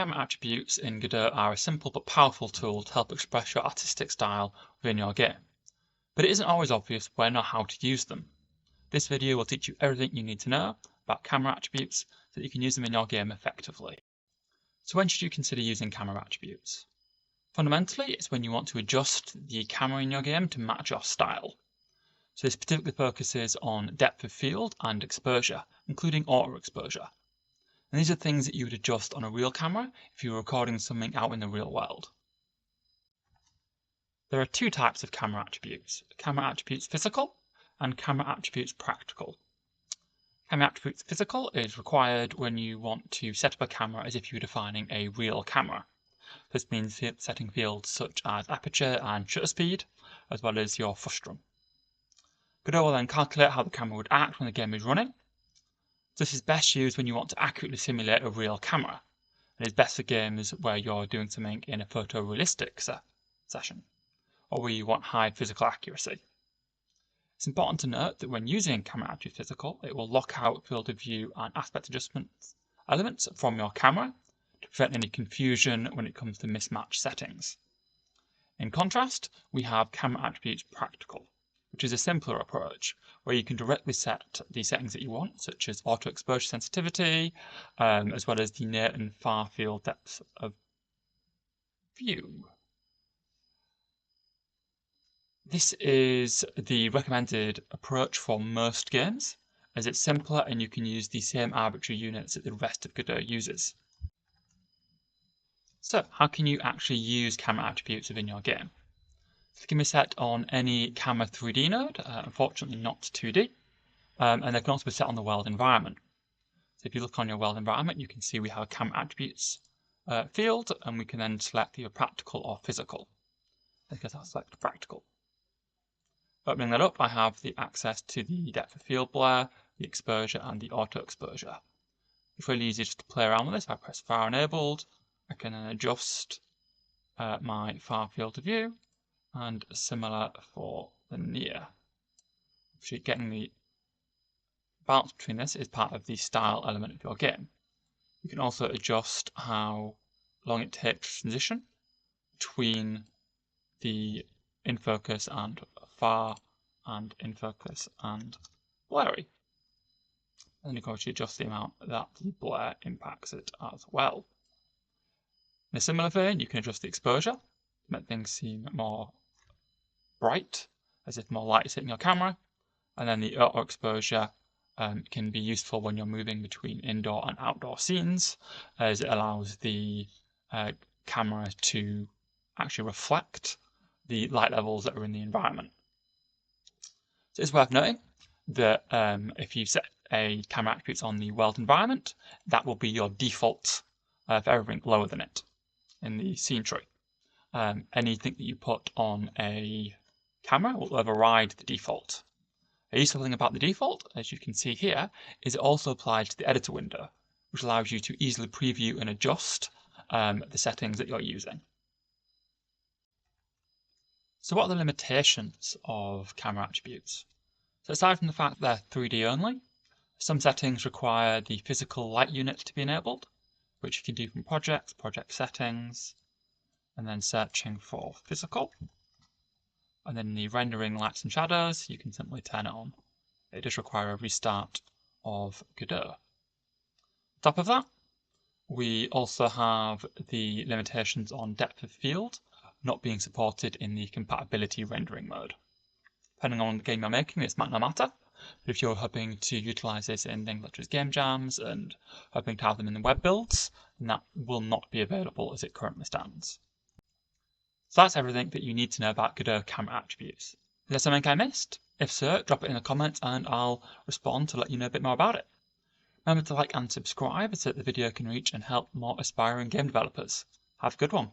Camera attributes in Godot are a simple but powerful tool to help express your artistic style within your game, but it isn't always obvious when or how to use them. This video will teach you everything you need to know about camera attributes so that you can use them in your game effectively. So when should you consider using camera attributes? Fundamentally, it's when you want to adjust the camera in your game to match your style. So this particularly focuses on depth of field and exposure, including auto exposure. And these are things that you would adjust on a real camera if you were recording something out in the real world. There are two types of camera attributes physical and camera attributes practical. Camera attributes physical is required when you want to set up a camera as if you were defining a real camera. This means setting fields such as aperture and shutter speed, as well as your frustum. Godot will then calculate how the camera would act when the game is running. This is best used when you want to accurately simulate a real camera, and is best for games where you're doing something in a photorealistic session, or where you want high physical accuracy. It's important to note that when using camera attribute physical, it will lock out field of view and aspect adjustments elements from your camera to prevent any confusion when it comes to mismatched settings. In contrast, we have camera attributes practical, which is a simpler approach where you can directly set the settings that you want, such as auto exposure sensitivity, as well as the near and far field depths of view. This is the recommended approach for most games, as it's simpler and you can use the same arbitrary units that the rest of Godot uses. So, how can you actually use camera attributes within your game? They can be set on any camera 3D node, unfortunately not 2D, and they can also be set on the world environment. So if you look on your world environment, you can see we have a camera attributes field, and we can then select either practical or physical. Because I'll select practical. Opening that up, I have the access to the depth of field blur, the exposure, and the auto exposure. It's really easy just to play around with this. If I press far enabled, I can then adjust my far field of view, and similar for the near. Actually, getting the balance between this is part of the style element of your game. You can also adjust how long it takes to transition between the in focus and far and in focus and blurry. And you can actually adjust the amount that the blur impacts it as well. In a similar vein, you can adjust the exposure to make things seem more bright, as if more light is hitting your camera, and then the auto exposure can be useful when you're moving between indoor and outdoor scenes, as it allows the camera to actually reflect the light levels that are in the environment. So it's worth noting that if you set a camera attributes on the world environment, that will be your default for everything lower than it in the scene tree. Anything that you put on a camera will override the default. A useful thing about the default, as you can see here, is it also applies to the editor window, which allows you to easily preview and adjust the settings that you're using. So what are the limitations of camera attributes? So aside from the fact that they're 3D only, some settings require the physical light unit to be enabled, which you can do from project settings, and then searching for physical. And then the rendering lights and shadows, you can simply turn it on. It does require a restart of Godot. On top of that, we also have the limitations on depth of field not being supported in the compatibility rendering mode. Depending on the game you're making, this might not matter, but if you're hoping to utilize this in things such as game jams and hoping to have them in the web builds, then that will not be available as it currently stands. So that's everything that you need to know about Godot camera attributes. Is there something I missed? If so, drop it in the comments and I'll respond to let you know a bit more about it. Remember to like and subscribe so that the video can reach and help more aspiring game developers. Have a good one.